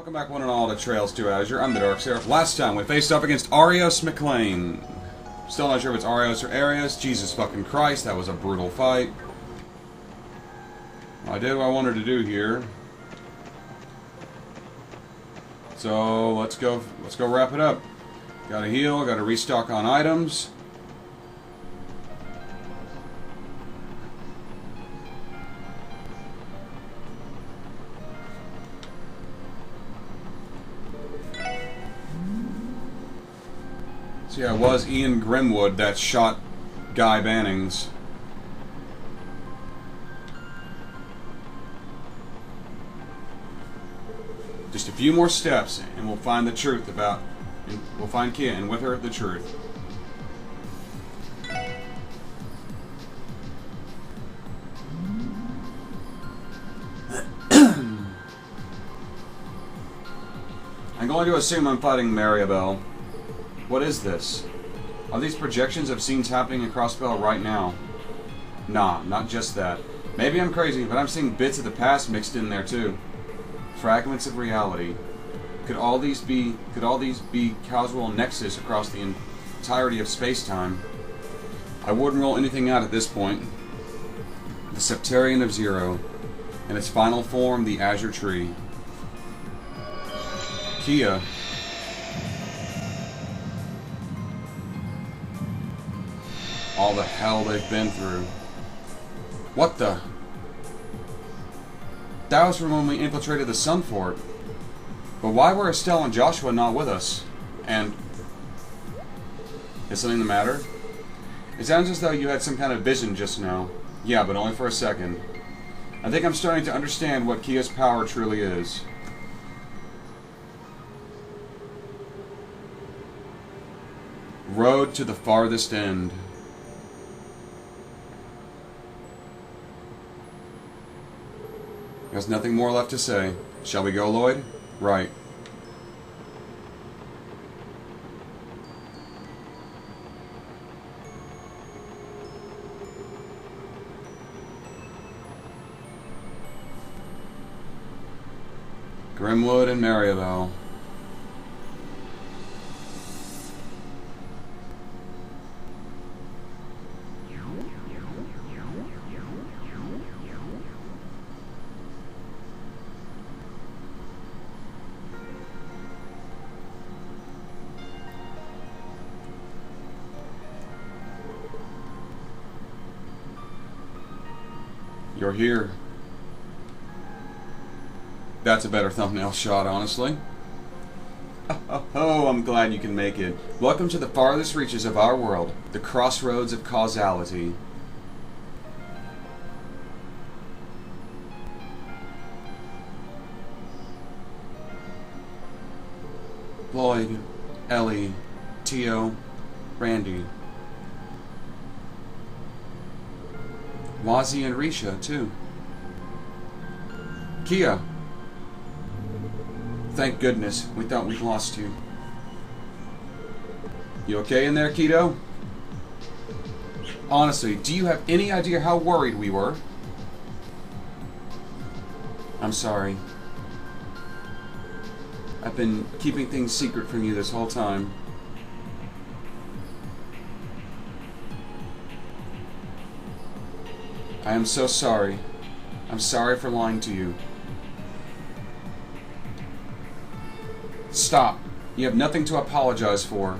Welcome back one and all to Trails to Azure. I'm the TheDarkSeraph. Last time we faced off against Arios McLean. Still not sure if it's Arios or Arius. Jesus fucking Christ, that was a brutal fight. I did what I wanted to do here. So let's go wrap it up. Gotta heal, gotta restock on items. So yeah, it was Ian Grimwood that shot Guy Bannings. Just a few more steps and we'll find the truth about... We'll find Kia and with her the truth. I'm going to assume I'm fighting Mariabell. What is this? Are these projections of scenes happening in Crossbell right now? Nah, not just that. Maybe I'm crazy, but I'm seeing bits of the past mixed in there too. Fragments of reality. Could all these be causal nexus across the entirety of space-time? I wouldn't rule anything out at this point. The Septarian of Zero. In its final form, the Azure Tree. Kia. All the hell they've been through. What the? That was from when we infiltrated the Sun Fort. But why were Estelle and Joshua not with us? And... is something the matter? It sounds as though you had some kind of vision just now. Yeah, but only for a second. I think I'm starting to understand what Kia's power truly is. Road to the farthest end. There's nothing more left to say. Shall we go, Lloyd? Right. Grimwood and Mariabell. You're here. That's a better thumbnail shot, honestly. Oh, I'm glad you can make it. Welcome to the farthest reaches of our world, the crossroads of causality. Lloyd, Ellie, Tio, Randy. Wazzy and Risha, too. Kia. Thank goodness. We thought we'd lost you. You okay in there, Keto? Honestly, do you have any idea how worried we were? I'm sorry. I've been keeping things secret from you this whole time. I am so sorry. I'm sorry for lying to you. Stop. You have nothing to apologize for.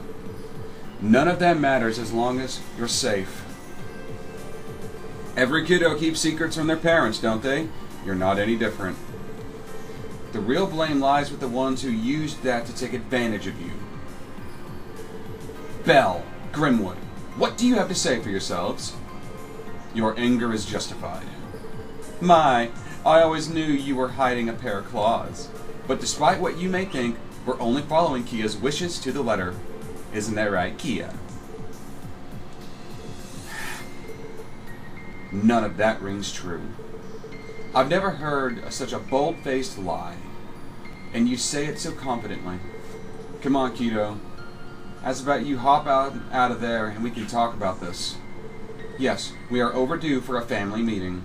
None of that matters as long as you're safe. Every kiddo keeps secrets from their parents, don't they? You're not any different. The real blame lies with the ones who used that to take advantage of you. Bell, Grimwood, what do you have to say for yourselves? Your anger is justified. My, I always knew you were hiding a pair of claws. But despite what you may think, we're only following Kia's wishes to the letter. Isn't that right, Kia? None of that rings true. I've never heard such a bold-faced lie. And you say it so confidently. Come on, Keto. How's about you hop out of there and we can talk about this? Yes, we are overdue for a family meeting.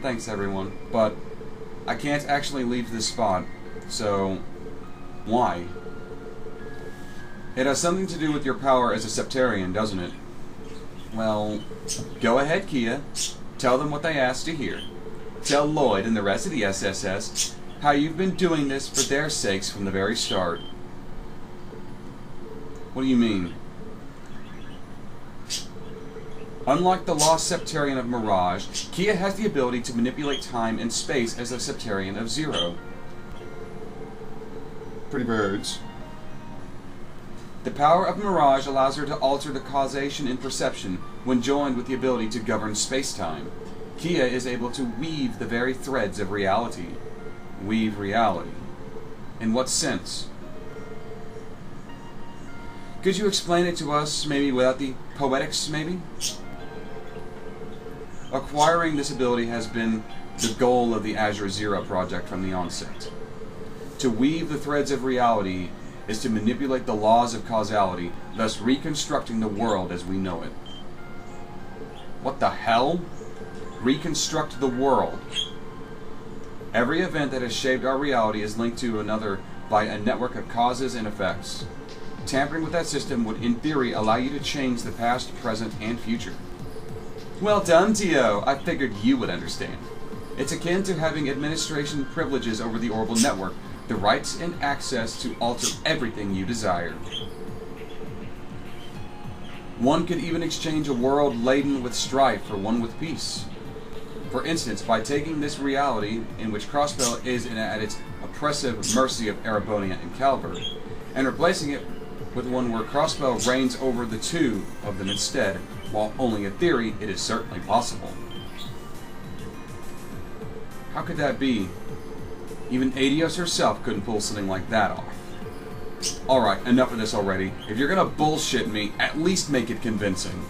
Thanks, everyone. But I can't actually leave this spot, so why? It has something to do with your power as a Septarian, doesn't it? Well, go ahead, Kia. Tell them what they asked to hear. Tell Lloyd and the rest of the SSS how you've been doing this for their sakes from the very start. What do you mean? Unlike the lost Septarian of Mirage, Kia has the ability to manipulate time and space as a Septarian of Zero. Pretty birds. The power of Mirage allows her to alter the causation in perception when joined with the ability to govern space-time. Kia is able to weave the very threads of reality. Weave reality. In what sense? Could you explain it to us, maybe without the poetics, maybe? Acquiring this ability has been the goal of the Azure Zero project from the onset. To weave the threads of reality is to manipulate the laws of causality, thus reconstructing the world as we know it. What the hell? Reconstruct the world. Every event that has shaped our reality is linked to another by a network of causes and effects. Tampering with that system would, in theory, allow you to change the past, present, and future. Well done, T.O. I figured you would understand. It's akin to having administration privileges over the orbital network, the rights and access to alter everything you desire. One could even exchange a world laden with strife for one with peace. For instance, by taking this reality in which Crossbell is at its oppressive mercy of Erebonia and Calvert, and replacing it with one where Crossbell reigns over the two of them instead, while only in theory, it is certainly possible. How could that be? Even Adios herself couldn't pull something like that off. Alright, enough of this already. If you're gonna bullshit me, at least make it convincing.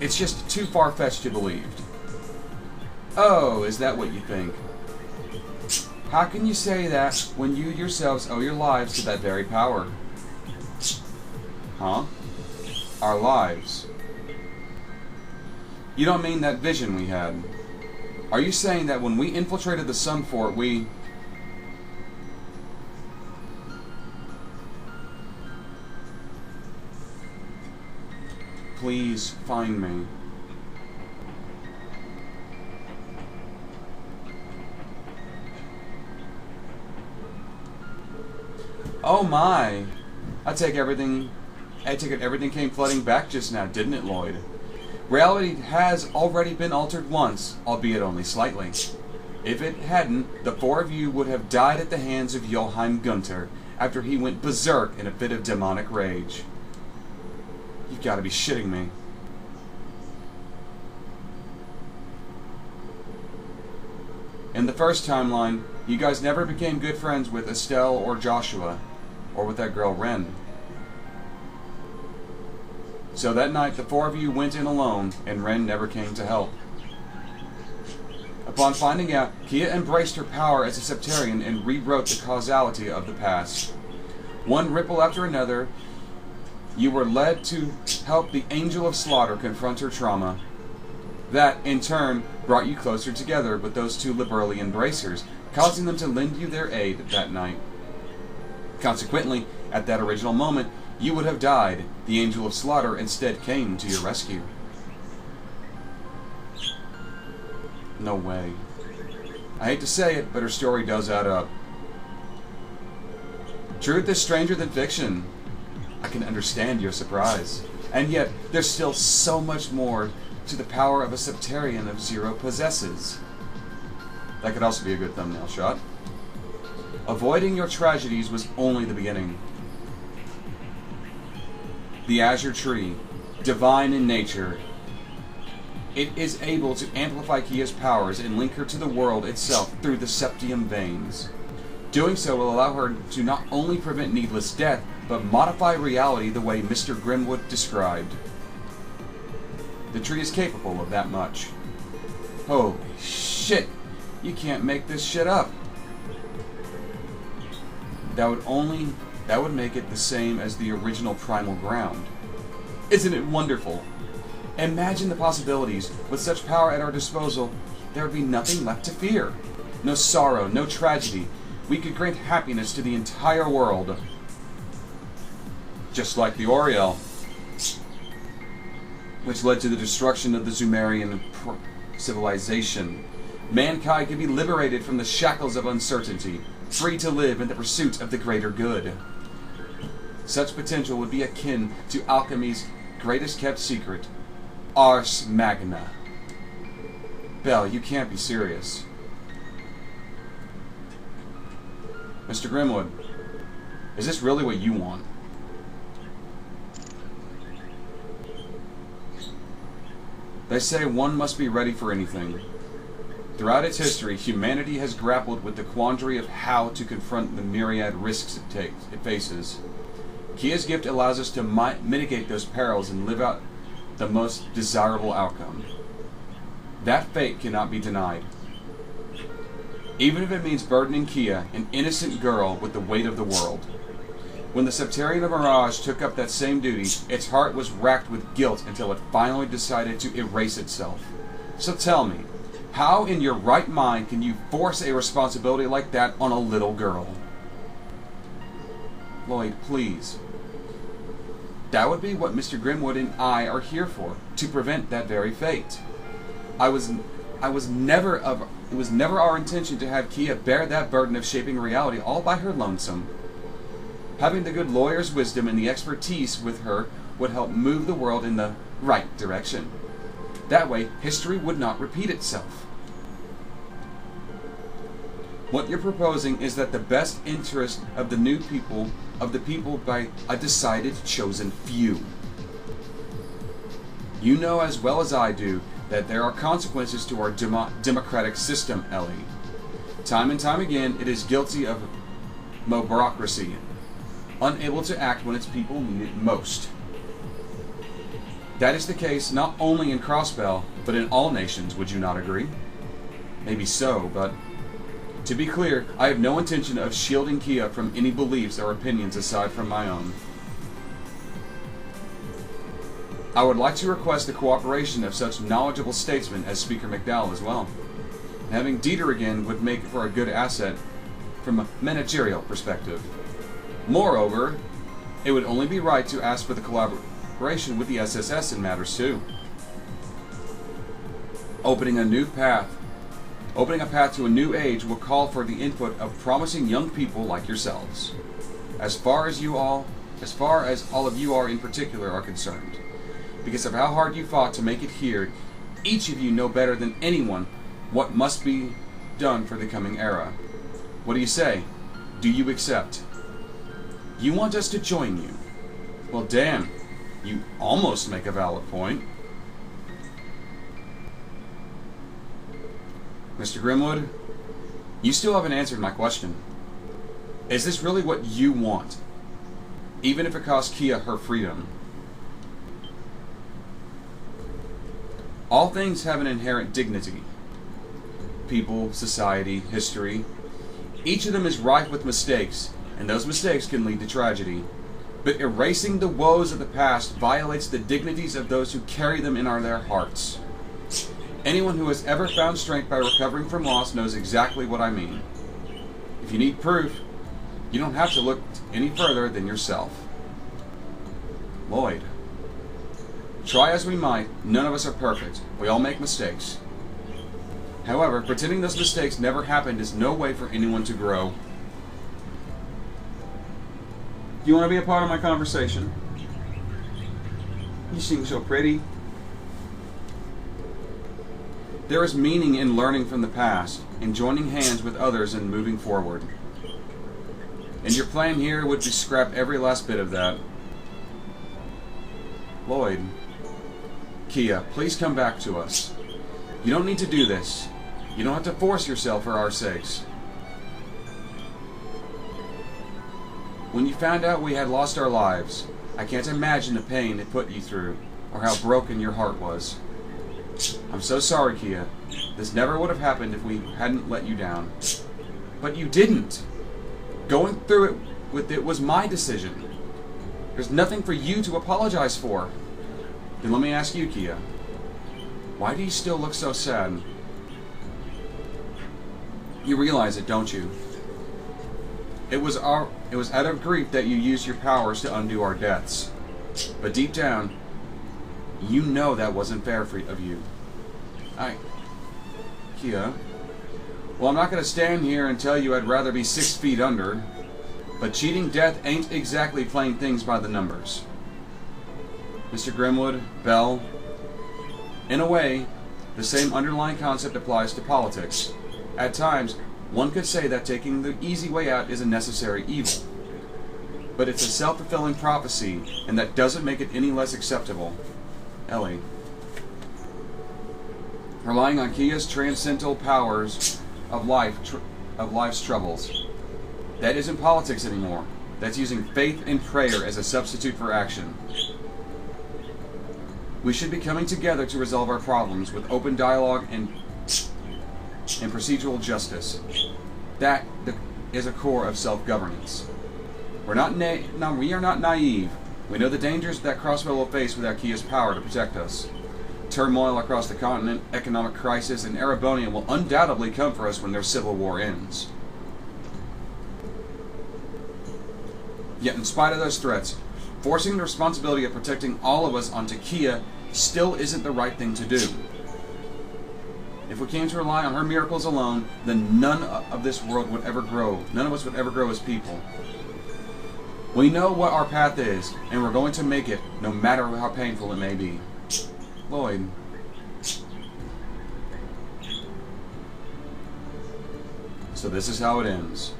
It's just too far-fetched to believe. Oh, is that what you think? How can you say that when you yourselves owe your lives to that very power? Huh? Our lives. You don't mean that vision we had. Are you saying that when we infiltrated the Sun Fort, we... Please find me. Oh my! I take it everything came flooding back just now, didn't it, Lloyd? Reality has already been altered once, albeit only slightly. If it hadn't, the four of you would have died at the hands of Johann Gunther after he went berserk in a fit of demonic rage. You've got to be shitting me. In the first timeline, you guys never became good friends with Estelle or Joshua, or with that girl Ren. So that night, the four of you went in alone, and Ren never came to help. Upon finding out, Kia embraced her power as a Septarian and rewrote the causality of the past. One ripple after another, you were led to help the Angel of Slaughter confront her trauma. That, in turn, brought you closer together with those two liberally embracers, causing them to lend you their aid that night. Consequently, at that original moment, you would have died. The Angel of Slaughter instead came to your rescue. No way. I hate to say it, but her story does add up. Truth is stranger than fiction. I can understand your surprise. And yet, there's still so much more to the power of a Septarian of Zero possesses. That could also be a good thumbnail shot. Avoiding your tragedies was only the beginning. The Azure Tree, divine in nature, it is able to amplify Kia's powers and link her to the world itself through the septium veins. Doing so will allow her to not only prevent needless death, but modify reality the way Mr. Grimwood described. The tree is capable of that much. Holy shit! You can't make this shit up. That would make it the same as the original primal ground. Isn't it wonderful? Imagine the possibilities. With such power at our disposal, there would be nothing left to fear. no sorrow, no tragedy. We could grant happiness to the entire world. Just like the Oriel, which led to the destruction of the Sumerian civilization. Mankind could be liberated from the shackles of uncertainty, free to live in the pursuit of the greater good. Such potential would be akin to alchemy's greatest kept secret, Ars Magna. Bell, you can't be serious. Mr. Grimwood, is this really what you want? They say one must be ready for anything. Throughout its history, humanity has grappled with the quandary of how to confront the myriad risks it faces. Kia's gift allows us to mitigate those perils and live out the most desirable outcome. That fate cannot be denied. Even if it means burdening Kia, an innocent girl, with the weight of the world. When the Septarian of Mirage took up that same duty, its heart was racked with guilt until it finally decided to erase itself. So tell me, how in your right mind can you force a responsibility like that on a little girl? Lloyd, please. That would be what Mr. Grimwood and I are here for, to prevent that very fate. It was never our intention to have Kia bear that burden of shaping reality all by her lonesome. Having the good lawyer's wisdom and the expertise with her would help move the world in the right direction. That way, history would not repeat itself. What you're proposing is that the best interest of the people by a decided chosen few. You know as well as I do that there are consequences to our democratic system, Ellie. Time and time again, it is guilty of mobocracy, unable to act when its people need it most. That is the case not only in Crossbell, but in all nations, would you not agree? Maybe so, but to be clear, I have no intention of shielding Kia from any beliefs or opinions aside from my own. I would like to request the cooperation of such knowledgeable statesmen as Speaker McDowell as well. Having Dieter again would make for a good asset from a managerial perspective. Moreover, it would only be right to ask for the collaboration with the SSS in matters too. Opening a path to a new age will call for the input of promising young people like yourselves. As far as all of you are in particular are concerned. Because of how hard you fought to make it here, each of you know better than anyone what must be done for the coming era. What do you say? Do you accept? You want us to join you? Well, damn, you almost make a valid point. Mr. Grimwood, you still haven't answered my question. Is this really what you want? Even if it costs Kia her freedom. All things have an inherent dignity. People, society, history. Each of them is rife with mistakes, and those mistakes can lead to tragedy. But erasing the woes of the past violates the dignities of those who carry them in their hearts. Anyone who has ever found strength by recovering from loss knows exactly what I mean. If you need proof, you don't have to look any further than yourself. Lloyd. Try as we might, none of us are perfect. We all make mistakes. However, pretending those mistakes never happened is no way for anyone to grow. Do you want to be a part of my conversation? You seem so pretty. There is meaning in learning from the past, in joining hands with others and moving forward. And your plan here would be scrap every last bit of that. Lloyd. Kia, please come back to us. You don't need to do this. You don't have to force yourself for our sakes. When you found out we had lost our lives, I can't imagine the pain it put you through, or how broken your heart was. I'm so sorry, Kia. This never would have happened if we hadn't let you down. But you didn't. Going through it was my decision. There's nothing for you to apologize for. Then let me ask you, Kia. Why do you still look so sad? You realize it, don't you? It was out of grief that you used your powers to undo our deaths. But deep down, you know that wasn't fair of you. Kia. Well, I'm not going to stand here and tell you I'd rather be 6 feet under. But cheating death ain't exactly playing things by the numbers. Mr. Grimwood, Bell, in a way, the same underlying concept applies to politics. At times, one could say that taking the easy way out is a necessary evil. But it's a self-fulfilling prophecy, and that doesn't make it any less acceptable. Ellie. Relying on Kia's transcendental powers of life's troubles. That isn't politics anymore. That's using faith and prayer as a substitute for action. We should be coming together to resolve our problems with open dialogue and procedural justice. That is a core of self-governance. We are not naive. We know the dangers that Crossbell will face without Kia's power to protect us. Turmoil across the continent, economic crisis, and Erebonian will undoubtedly come for us when their civil war ends. Yet in spite of those threats, forcing the responsibility of protecting all of us onto Kia still isn't the right thing to do. If we came to rely on her miracles alone, then none of this world would ever grow. None of us would ever grow as people. We know what our path is, and we're going to make it, no matter how painful it may be. Lloyd. So this is how it ends.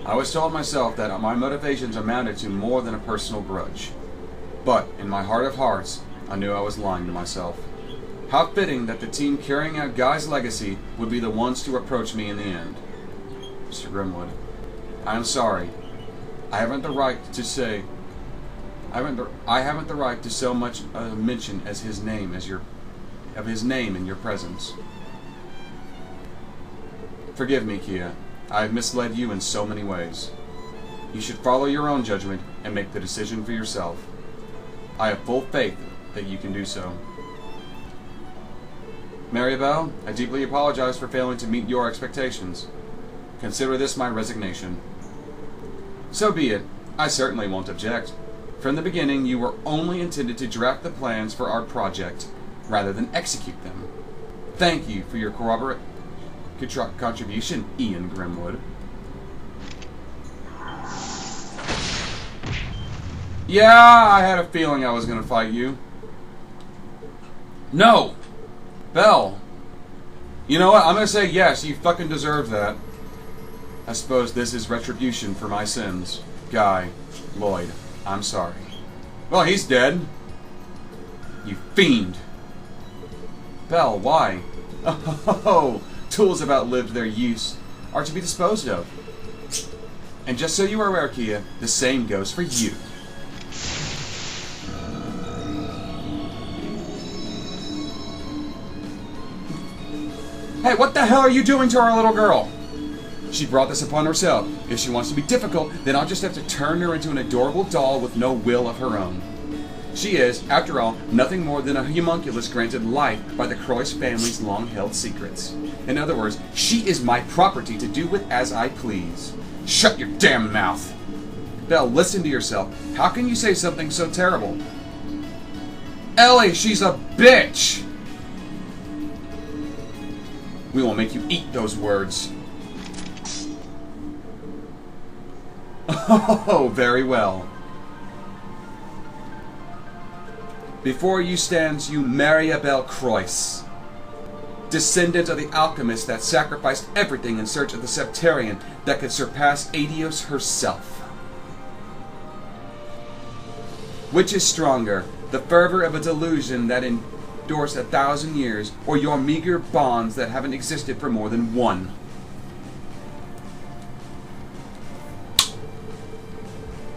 I always told myself that my motivations amounted to more than a personal grudge. But, in my heart of hearts, I knew I was lying to myself. How fitting that the team carrying out Guy's legacy would be the ones to approach me in the end. Mr. Grimwood, I am sorry. I haven't the right to say... I haven't the right to so much mention as his name in your presence. Forgive me, Kia. I have misled you in so many ways. You should follow your own judgment and make the decision for yourself. I have full faith that you can do so. Mariabell, I deeply apologize for failing to meet your expectations. Consider this my resignation. So be it. I certainly won't object. From the beginning, you were only intended to draft the plans for our project, rather than execute them. Thank you for your contribution, Ian Grimwood. Yeah, I had a feeling I was going to fight you. No! Bell! You know what? I'm going to say yes, you fucking deserve that. I suppose this is retribution for my sins. Guy, Lloyd, I'm sorry. Well, he's dead. You fiend. Bell, why? Oh, tools have outlived their use, are to be disposed of. And just so you are aware, Kia, the same goes for you. Hey, what the hell are you doing to our little girl? She brought this upon herself. If she wants to be difficult, then I'll just have to turn her into an adorable doll with no will of her own. She is, after all, nothing more than a homunculus granted life by the Crois family's long-held secrets. In other words, she is my property to do with as I please. Shut your damn mouth! Belle, listen to yourself. How can you say something so terrible? Ellie, she's a bitch! We will make you eat those words. Oh, very well. Before you stands you Mariabell Crois, descendant of the alchemist that sacrificed everything in search of the septarian that could surpass Adios herself. Which is stronger, the fervor of a delusion that endures 1,000 years, or your meager bonds that haven't existed for more than one?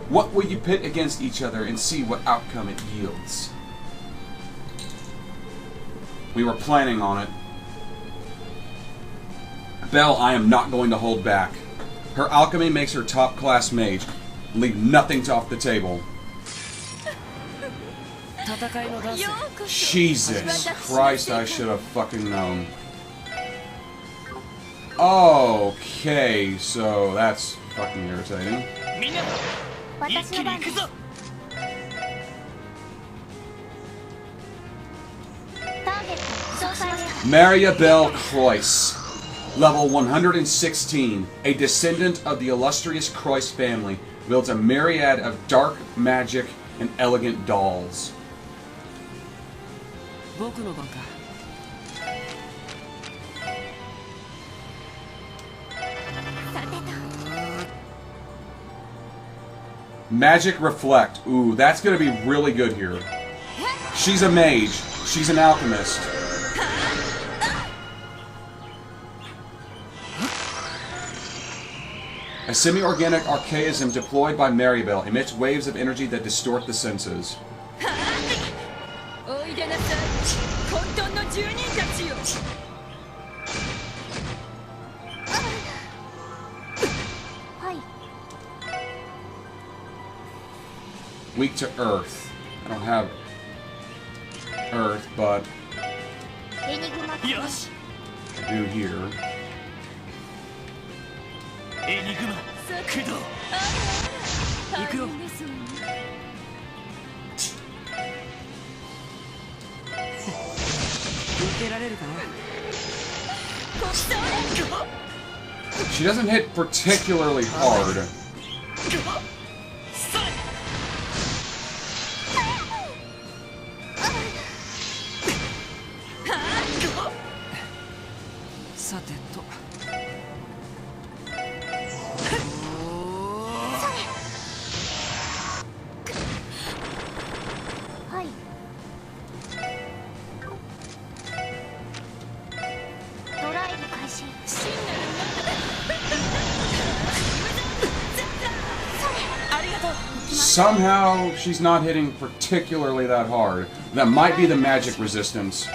What will you pit against each other and see what outcome it yields? We were planning on it. Belle, I am not going to hold back. Her alchemy makes her top-class mage. Leave nothing off the table. Jesus Christ, I should have fucking known. Okay, so that's fucking irritating. Mariabell Crois, level 116, a descendant of the illustrious Crois family, wields a myriad of dark magic and elegant dolls. Magic Reflect. Ooh, that's gonna be really good here. She's a mage. She's an alchemist. A semi-organic archaism deployed by Mariabell emits waves of energy that distort the senses. Weak to earth. I don't have earth, but I do here. She doesn't hit particularly hard. Somehow, she's not hitting particularly that hard. That might be the magic resistance.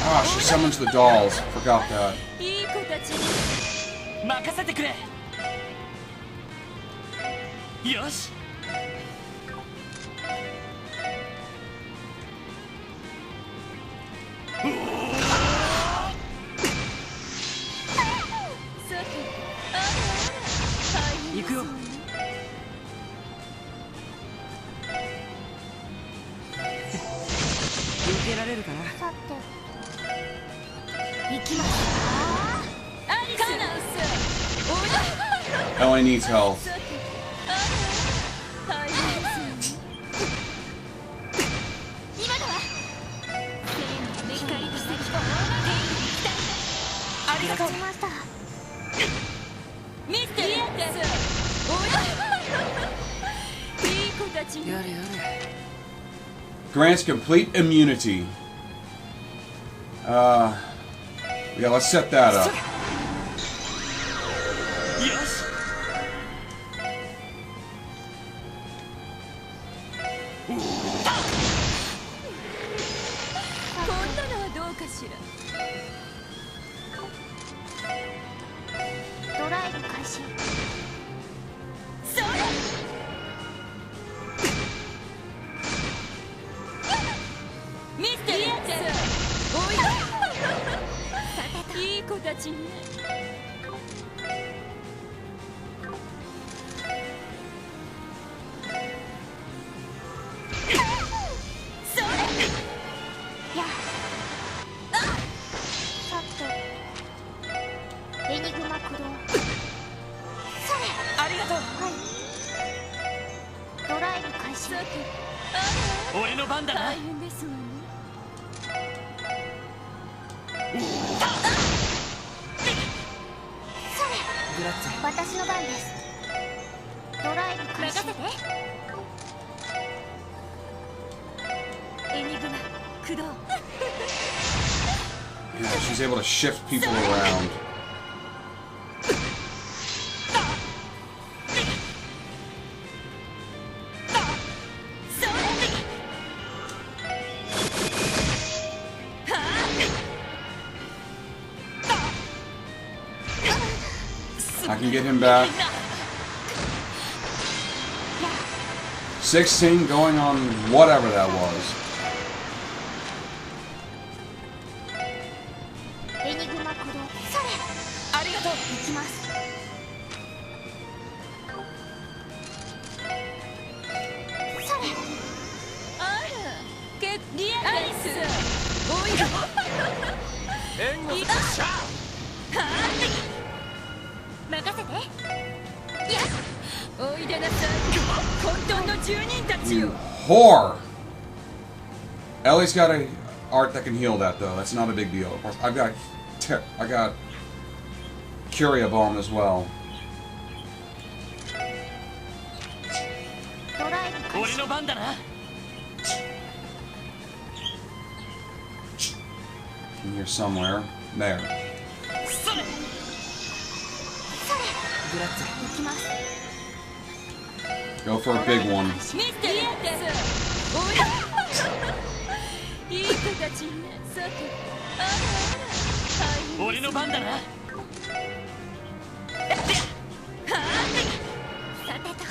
Ah, she summons the dolls. Forgot that. Ellie needs health. Grants complete immunity. Yeah, let's set that up. い子たちね。それやあさてエニグマ駆動。それありがとう。はいドライブ開始。俺の番だな。大変ですわね。それ私の番です。ドライブ開始。任せて。エニグマ駆動。Yeah, she's able to shift people around. I can get him back. 16 going on whatever that was. エニグマ駆動。それありがとう。行きます。それあらリアルです。おいよ援護しゃは任せて。いやおいでなさい混沌の住人たちよ。 Whore! Ellie's got a art that can heal that though. That's not a big deal. Of course, I got Curia Bomb as well. ドライブ開始。俺の番だな。 In here somewhere. There. それ行きます。 Go for a big one. ミステリアです。おいいい子たちね。さてあら大変。俺の番だな。さてと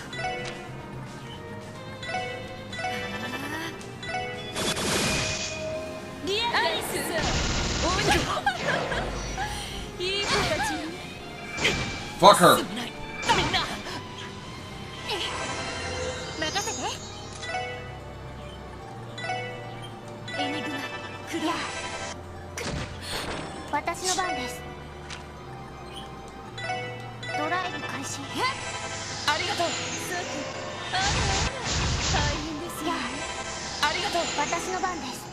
リアルです。おいいい子たちね。 Fuck her! みんな任せて。エニグマクリア。私の番です。ドライブ開始。ありがとう。大変ですよ。ありがとう。私の番です。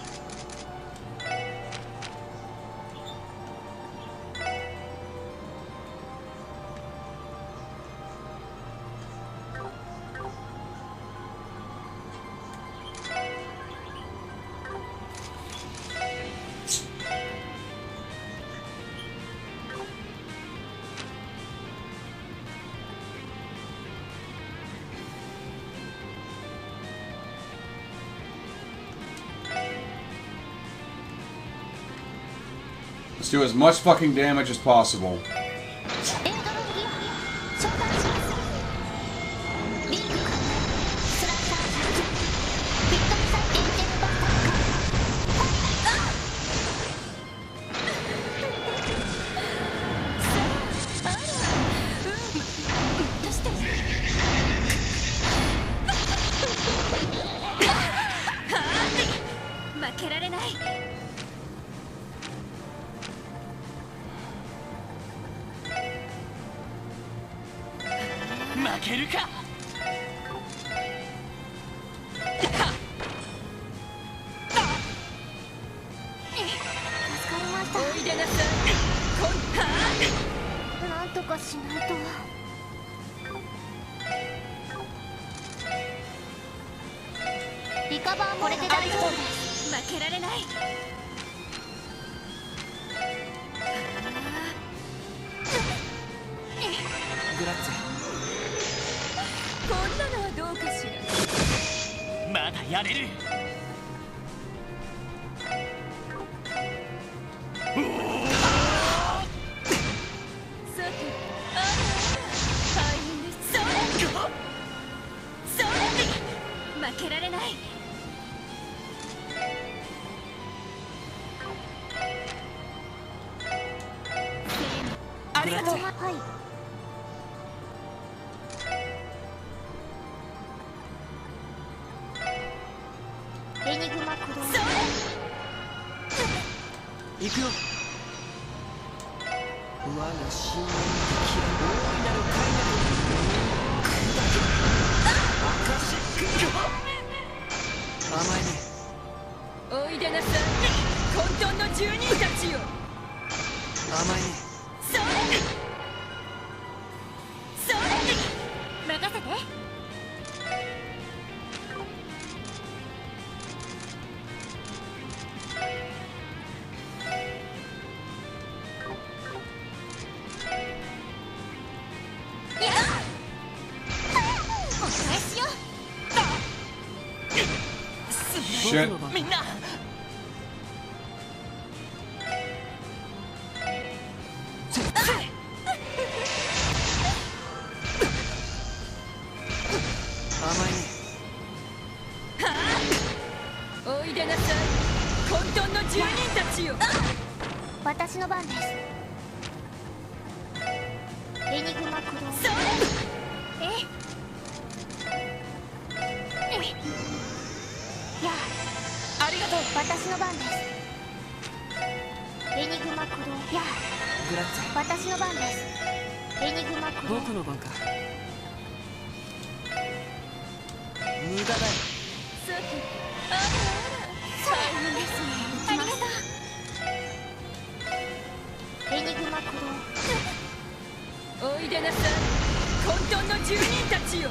Let's do as much fucking damage as possible. りがとう。はい。エニグマクロ。行くよ。我が信念的大いなる快楽。甘いね。おいでなさい、混沌の住人たちよ。甘いね。それそれ任せて。Shit. みんな。甘いね。おいでなさい、混沌の住人たちよ。私の番です。エニグマクロ。それやありがとう。私の番です。エニグマクロ。やグラッツェ。私の番です。エニグマクロ。僕の番か。無駄だよ。さて、あらあら、大変ですね。ありがとう。エニグマクロ。おいでなさい、混沌の住人たちよ。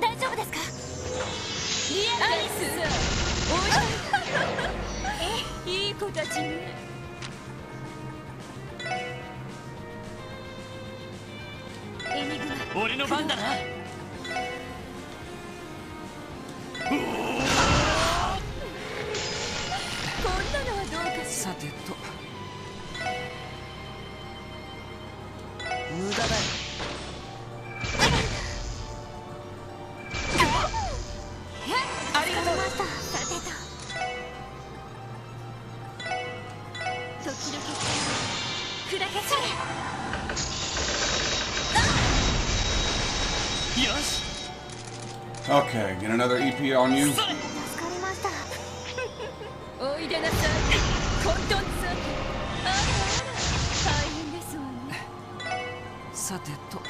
大丈夫ですか？リアリスさん、おいいい子たちね。エニグマ、俺の番だな。こんなのはどうかしさてと。無駄だよ。ら。ありがとう。さてと。時々砕け散れ。よし。 Okay, get another EP on you. 助かりました。おいでなさい、混沌さて。あらあら、大変ですわね。さてと。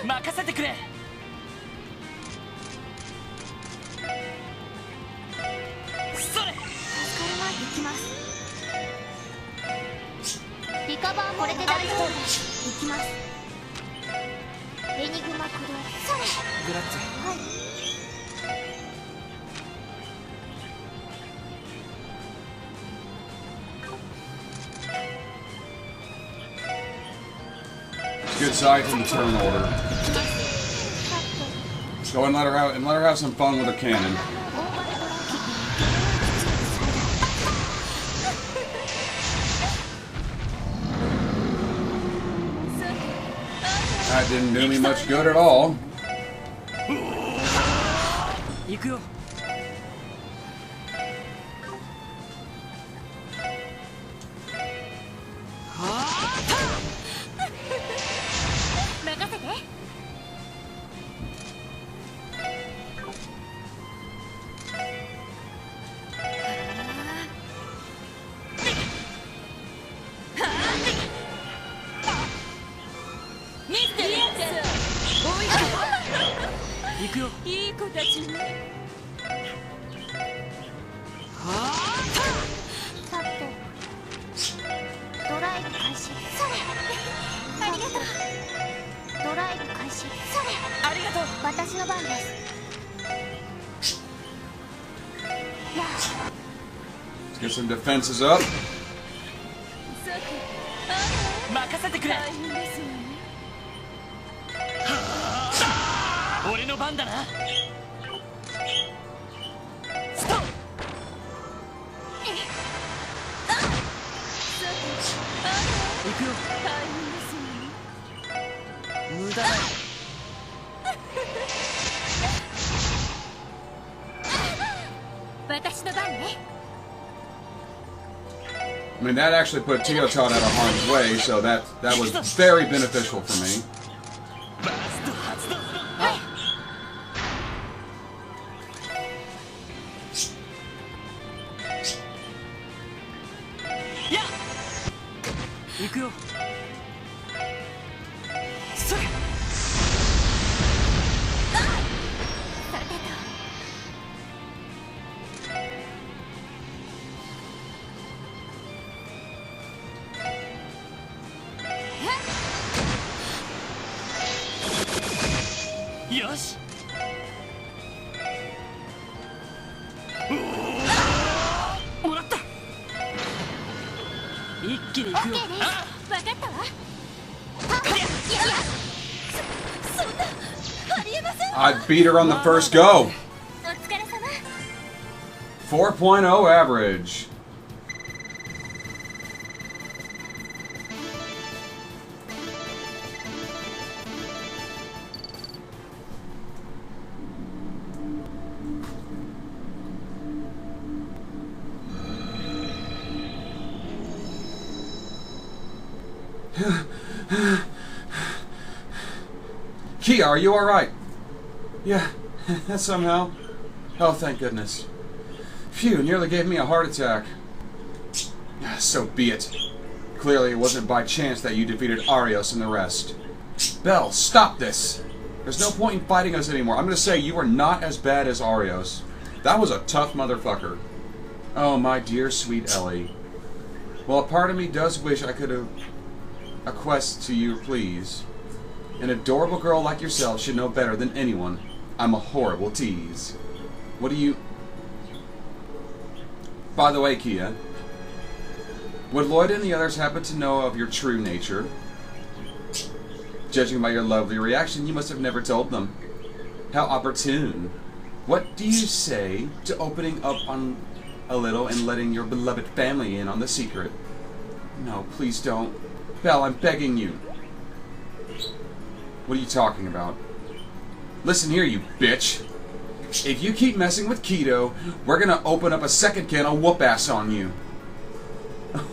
任せてくれ。それ。助かります。行きます。リカバーこれで大丈夫です。行きます。エニグマクロ。それ。グラッツェ。はい。Good sight in the turn order. Go and let her have some fun with her cannon. That didn't do me much good at all. 行くよ。任せて。見てみて。おい行くよ。で、いい子たちね。さて。ドライブ開始。それ。ありがとう。ドライブ開始。それ。ありがとう。私の番です。や Let's get some defenses up. さて、あら任せてくれ。大変ですわね。俺の番だな。ストップ。さて、あら行くよ。大変ですわね。無駄だよ。私の番ね。 I mean, that actually put Teotot out of harm's way, so that was very beneficial for me. バースト発動。やっ行くよ。それ。さてと。よし。もらった。一気に行くよ。オッケーです。分かったわ。はっ、いや、そんなありえません。 I beat her on the first go. お疲れ様。 4.0 average. Kia, are you alright? Yeah, somehow. Oh, thank goodness. Phew, nearly gave me a heart attack. So be it. Clearly it wasn't by chance that you defeated Arios and the rest. Belle, stop this! There's no point in fighting us anymore. I'm gonna say you are not as bad as Arios. That was a tough motherfucker. Oh, my dear sweet Ellie. Well, a part of me does wish I could have a quest to you, please. An adorable girl like yourself should know better than anyone. I'm a horrible tease. What do you... By the way, Kia, would Lloyd and the others happen to know of your true nature? Judging by your lovely reaction, you must have never told them. How opportune. What do you say to opening up on a little and letting your beloved family in on the secret? No, please don't. Belle, I'm begging you. What are you talking about? Listen here, you bitch. If you keep messing with Keto, we're gonna open up a second can of whoop-ass on you.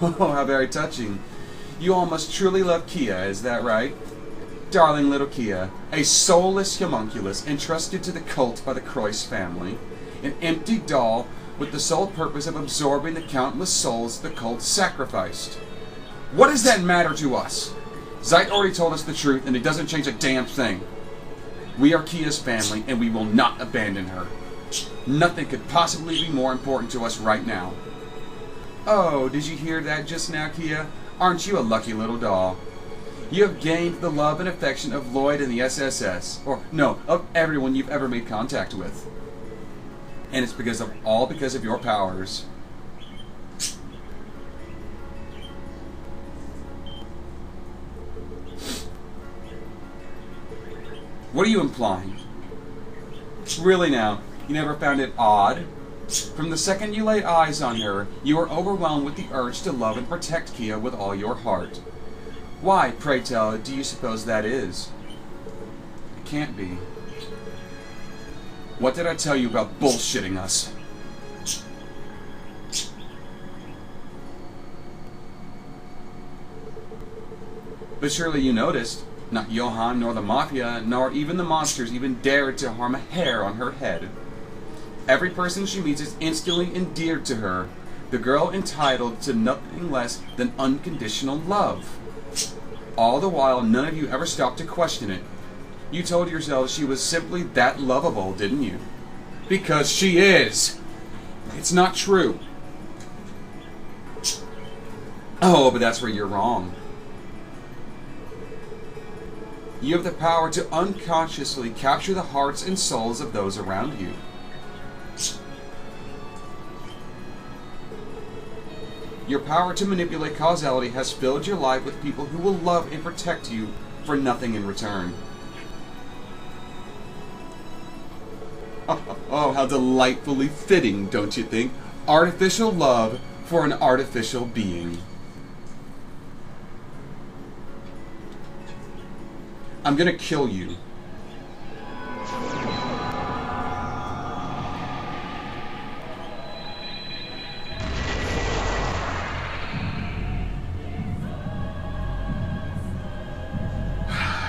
Oh, how very touching. You all must truly love Kia, is that right? Darling little Kia, a soulless homunculus entrusted to the cult by the Crois family. An empty doll with the sole purpose of absorbing the countless souls the cult sacrificed. What does that matter to us? Zeit already told us the truth, and it doesn't change a damn thing. We are Kia's family, and we will not abandon her. Nothing could possibly be more important to us right now. Oh, did you hear that just now, Kia? Aren't you a lucky little doll? You have gained the love and affection of Lloyd and the SSS. Or, no, of everyone you've ever made contact with. And it's because of your powers. What are you implying? Really now, you never found it odd? From the second you laid eyes on her, you were overwhelmed with the urge to love and protect Kia with all your heart. Why, pray tell, do you suppose that is? It can't be. What did I tell you about bullshitting us? But surely you noticed. Not Johann, nor the Mafia, nor even the monsters even dared to harm a hair on her head. Every person she meets is instantly endeared to her, the girl entitled to nothing less than unconditional love. All the while, none of you ever stopped to question it. You told yourselves she was simply that lovable, didn't you? Because she is! It's not true. Oh, but that's where you're wrong. You have the power to unconsciously capture the hearts and souls of those around you. Your power to manipulate causality has filled your life with people who will love and protect you for nothing in return. Oh, how delightfully fitting, don't you think? Artificial love for an artificial being. I'm gonna kill you.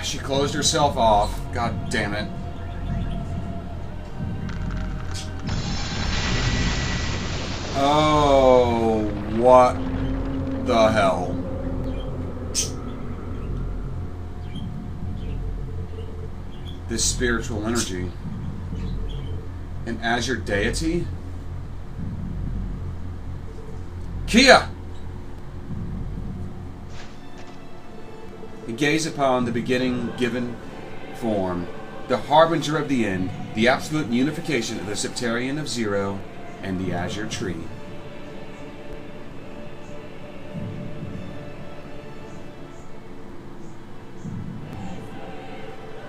She closed herself off. God damn it. Oh, what the hell? This spiritual energy. An Azure deity? Kia! And gaze upon the beginning given form, the harbinger of the end, the absolute unification of the Septarian of Zero and the Azure Tree.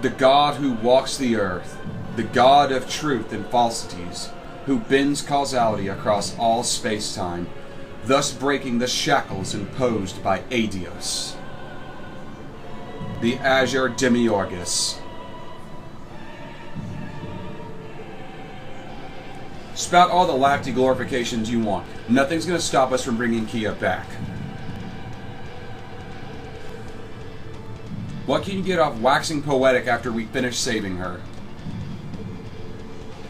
The God who walks the earth, the God of truth and falsities, who bends causality across all space-time, thus breaking the shackles imposed by Adios. The Azure Demiurgus. Spout all the lacty glorifications you want. Nothing's going to stop us from bringing Kia back. What can you get off waxing poetic after we finish saving her?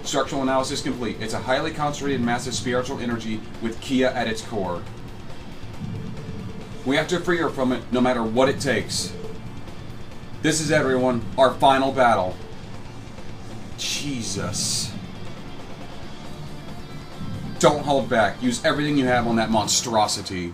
Structural analysis complete. It's a highly concentrated massive spiritual energy with Kia at its core. We have to free her from it no matter what it takes. This is, everyone, our final battle. Jesus. Don't hold back. Use everything you have on that monstrosity.